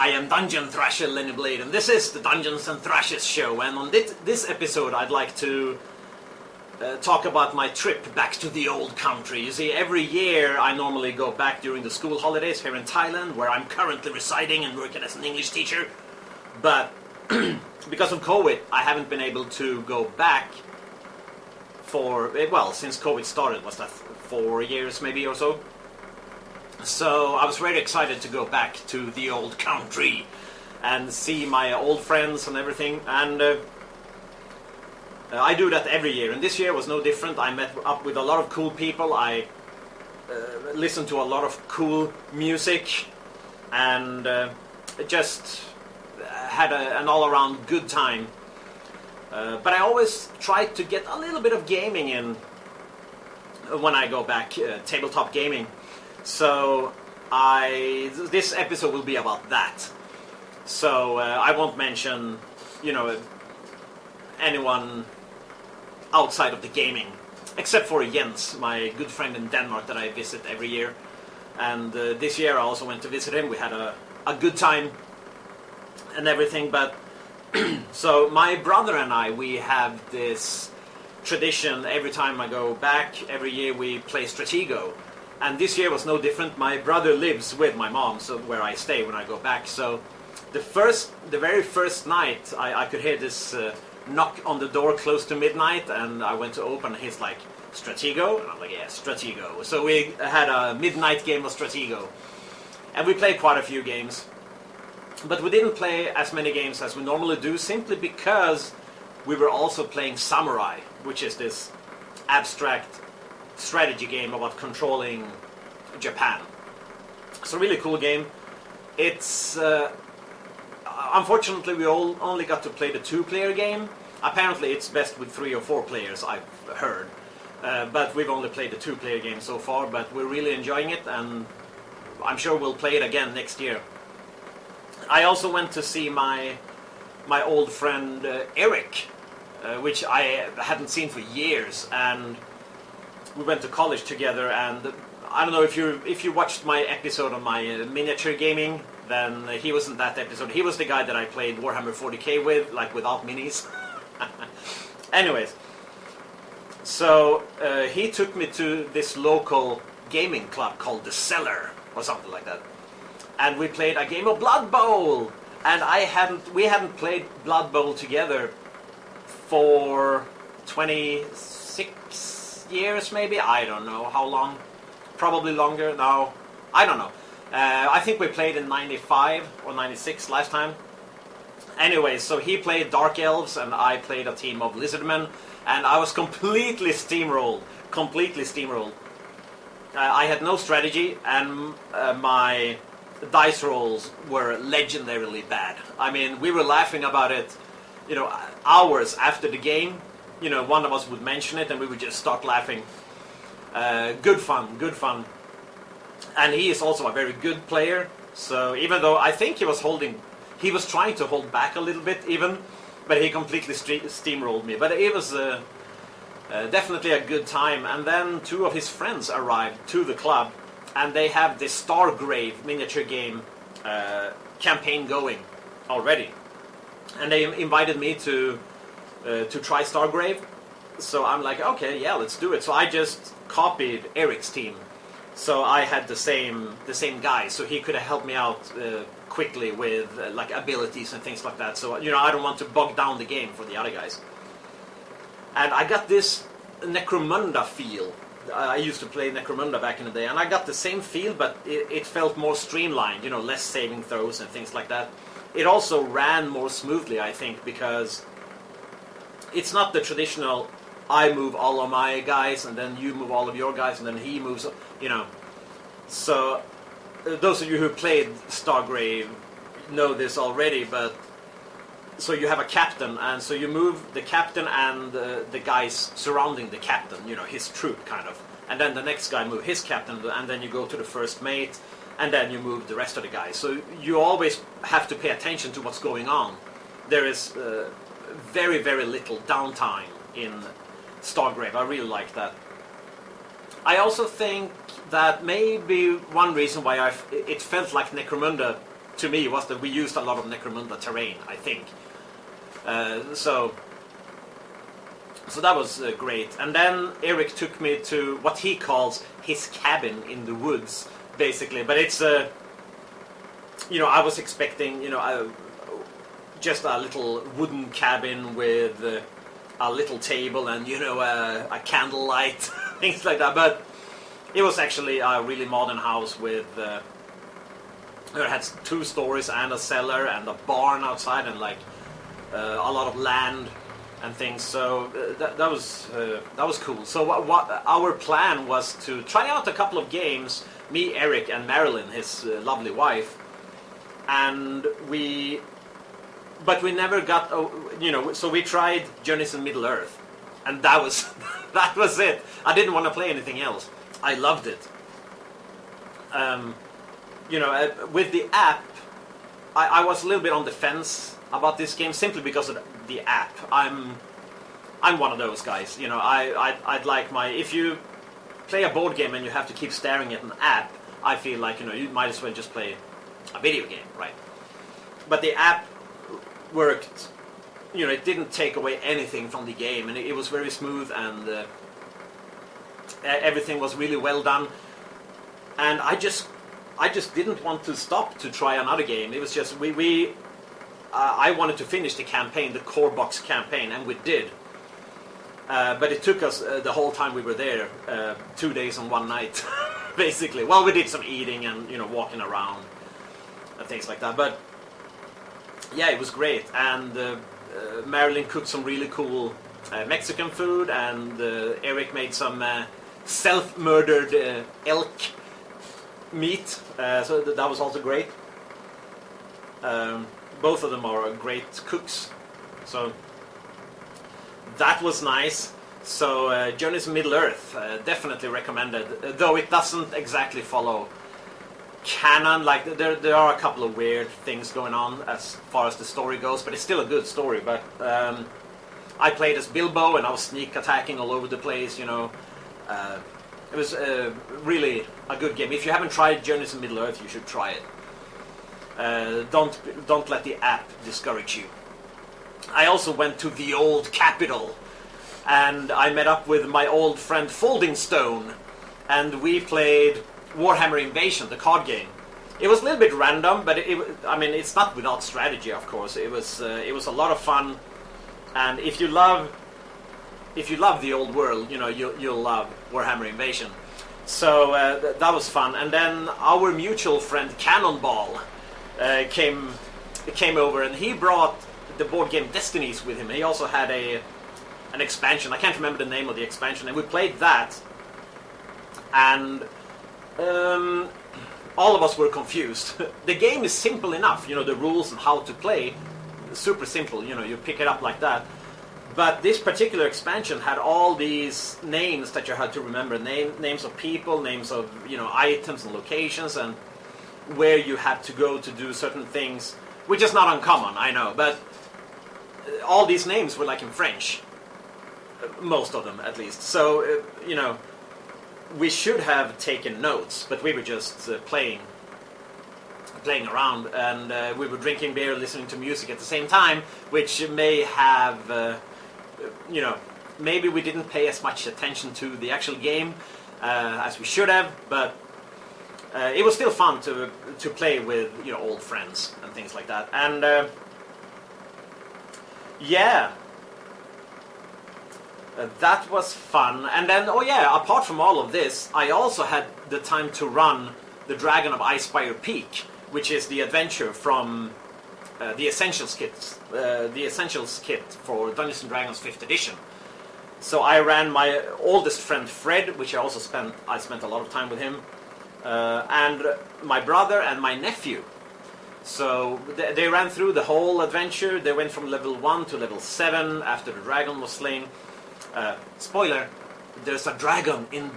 I am Dungeon Thrasher Lenny Blade, and this is the Dungeons and Thrashes show. And on this episode, I'd like to talk about my trip back to the old country. You see, every year I normally go back during the school holidays here in Thailand, where I'm currently residing and working as an English teacher. But because of COVID, I haven't been able to go back for, well, since COVID started. Was that 4 years maybe or so? So I was very excited to go back to the old country and see my old friends and everything. And I do that every year, and this year was no different. I met up with a lot of cool people. I listened to a lot of cool music, and just had an all-around good time. But I always try to get a little bit of gaming in when I go back, tabletop gaming. So this episode will be about that. So I won't mention, anyone outside of the gaming, except for Jens, my good friend in Denmark that I visit every year. And this year I also went to visit him. We had a good time and everything. But so my brother and I, we have this tradition. Every time I go back, every year we play Stratego. And this year was no different. My brother lives with my mom, so where I stay when I go back. So the very first night, I could hear this knock on the door close to midnight, and I went to open. And he's like, "Stratego?" And I'm like, "Yeah, Stratego." So we had a midnight game of Stratego, and we played quite a few games. But we didn't play as many games as we normally do, simply because we were also playing Samurai, which is this abstract strategy game about controlling Japan. It's a really cool game. It's unfortunately we only got to play the 2-player game. Apparently it's best with 3 or 4 players, I've heard, but we've only played the 2-player game so far. But we're really enjoying it, and I'm sure we'll play it again next year. I also went to see my old friend Eric, which I hadn't seen for years, and we went to college together. And I don't know if you watched my episode on my miniature gaming, then he was in that episode. He was the guy that I played Warhammer 40k with, like without minis. Anyways, so he took me to this local gaming club called The Cellar or something like that, and we played a game of Blood Bowl. And we hadn't played Blood Bowl together for 26 years maybe. I don't know how long. Probably longer. No, I don't know. I think we played in 95 or 96 last time. Anyway, so he played Dark Elves and I played a team of Lizardmen, and I was completely steamrolled. I had no strategy, and my dice rolls were legendarily bad. I mean, we were laughing about it, hours after the game. One of us would mention it and we would just start laughing. Good fun. And he is also a very good player. So even though I think he was trying to hold back a little bit even, but he completely steamrolled me. But it was definitely a good time. And then 2 of his friends arrived to the club, and they have this Stargrave miniature game campaign going already. And they invited me to try Stargrave. So I'm like, okay, yeah, let's do it. So I just copied Eric's team. So I had the same guy, so he could have helped me out quickly with like abilities and things like that. So I don't want to bog down the game for the other guys. And I got this Necromunda feel. I used to play Necromunda back in the day, and I got the same feel, but it felt more streamlined, less saving throws and things like that. It also ran more smoothly, I think, because it's not the traditional, I move all of my guys, and then you move all of your guys, and then he moves, So, those of you who played Stargrave know this already, but so you have a captain, and so you move the captain and the guys surrounding the captain, his troop kind of. And then the next guy move his captain, and then you go to the first mate, and then you move the rest of the guys. So you always have to pay attention to what's going on. There is very, very little downtime in Stargrave. I really like that. I also think that maybe one reason why it felt like Necromunda to me was that we used a lot of Necromunda terrain, I think. So that was great. And then Eric took me to what he calls his cabin in the woods, basically. But it's I was expecting, just a little wooden cabin with a little table and, a candlelight, things like that. But it was actually a really modern house with, it had 2 stories and a cellar and a barn outside and a lot of land and things. So that was cool. So what our plan was to try out a couple of games, me, Eric, and Marilyn, his lovely wife, and but we never got, so we tried Journeys in Middle Earth, and that was that was it. I didn't want to play anything else. I loved it. With the app, I was a little bit on the fence about this game simply because of the app. I'm one of those guys. I'd like if you play a board game and you have to keep staring at an app, I feel like you might as well just play a video game, right? But the app worked. It didn't take away anything from the game, and it was very smooth, and everything was really well done. And I just didn't want to stop to try another game. It was just I wanted to finish the campaign, the core box campaign, and we did. But it took us the whole time we were there, 2 days and 1 night, basically. Well, we did some eating and walking around and things like that. But yeah, it was great. And Marilyn cooked some really cool Mexican food, and Eric made some self-murdered elk meat. So that was also great. Both of them are great cooks. So that was nice. So Journeys in Middle Earth, definitely recommended. Though it doesn't exactly follow canon. There are a couple of weird things going on as far as the story goes, but it's still a good story. But I played as Bilbo, and I was sneak attacking all over the place. It was really a good game. If you haven't tried Journeys in Middle Earth, you should try it. Don't let the app discourage you. I also went to the old capital, and I met up with my old friend Folding Stone, and we played Warhammer Invasion, the card game. It was a little bit random, but it's not without strategy, of course. It was a lot of fun, and if you love the old world, you'll love Warhammer Invasion. So that was fun. And then our mutual friend Cannonball came over, and he brought the board game Destinies with him. He also had an expansion. I can't remember the name of the expansion, and we played that. And all of us were confused. The game is simple enough, the rules and how to play, super simple. You pick it up like that. But this particular expansion had all these names that you had to remember, names of people, names of items and locations, and where you had to go to do certain things, which is not uncommon, I know, but all these names were in French, most of them at least. So we should have taken notes, but we were just playing around, and we were drinking beer, listening to music at the same time, which may have maybe we didn't pay as much attention to the actual game as we should have, but it was still fun to play with old friends and things like that. And that was fun. And then apart from all of this, I also had the time to run the Dragon of Ice-spire Peak, which is the adventure from the Essentials kit for Dungeons & Dragons 5th edition. So I ran my oldest friend Fred, which I spent a lot of time with him, and my brother and my nephew. So they ran through the whole adventure. They went from level 1 to level 7 after the dragon was slain. Spoiler, there's a dragon in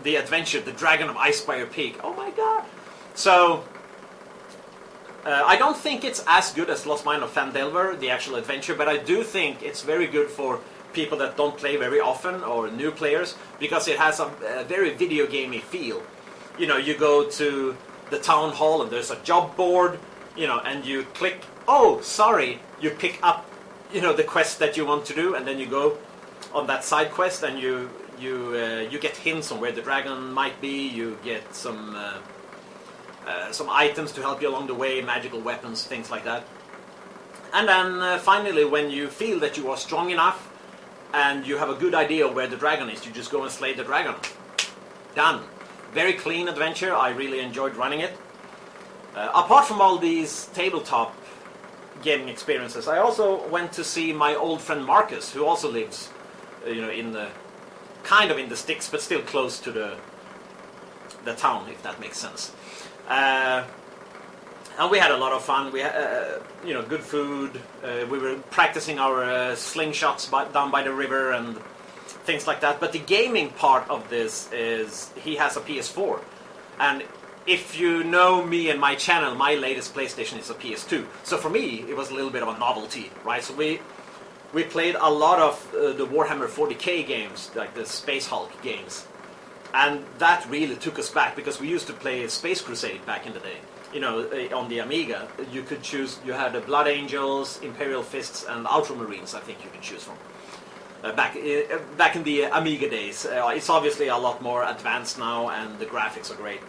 the adventure, the Dragon of Ice-spire Peak. Oh my god! So I don't think it's as good as Lost Mine of Phandelver, the actual adventure, but I do think it's very good for people that don't play very often, or new players, because it has a very video gamey feel. You go to the town hall and there's a job board, you know, and you click, oh, sorry, you pick up, you know, the quest that you want to do, and then you go on that side quest, and you get hints on where the dragon might be. You get some items to help you along the way, magical weapons, things like that. And then finally, when you feel that you are strong enough and you have a good idea of where the dragon is, you just go and slay the dragon. Done. Very clean adventure. I really enjoyed running it. Apart from all these tabletop gaming experiences, I also went to see my old friend Marcus, who also lives, you know, in the kind of in the sticks, but still close to the town, if that makes sense. And we had a lot of fun. We had, you know, good food. We were practicing our slingshots down by the river and things like that. But the gaming part of this is he has a PS4, and if you know me and my channel, my latest PlayStation is a PS2. So for me, it was a little bit of a novelty, right? So we played a lot of the Warhammer 40k games, like the Space Hulk games. And that really took us back, because we used to play Space Crusade back in the day. You know, on the Amiga, you could choose, you had the Blood Angels, Imperial Fists, and Ultramarines, I think you could choose from. Back in the Amiga days. It's obviously a lot more advanced now, and the graphics are great.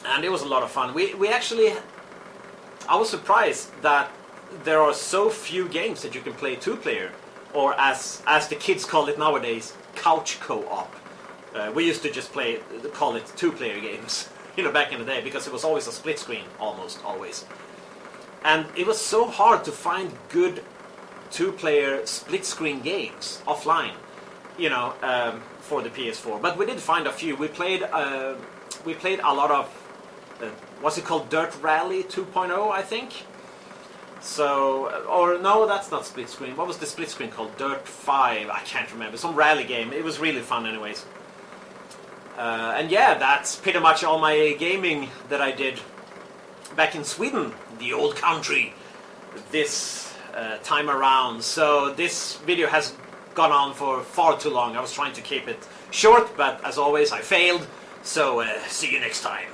And it was a lot of fun. We actually, I was surprised that there are so few games that you can play two-player, or as the kids call it nowadays, couch co-op. We used to just call it two-player games, you know, back in the day, because it was always a split screen, almost always. And it was so hard to find good two-player split-screen games offline, you know, for the PS4. But we did find a few. We played a lot of, what's it called, Dirt Rally 2.0, I think. So, or no, that's not split screen. What was the split screen called? Dirt 5, I can't remember. Some rally game. It was really fun anyways. And yeah, that's pretty much all my gaming that I did back in Sweden, the old country, this time around. So this video has gone on for far too long. I was trying to keep it short, but as always I failed. So see you next time.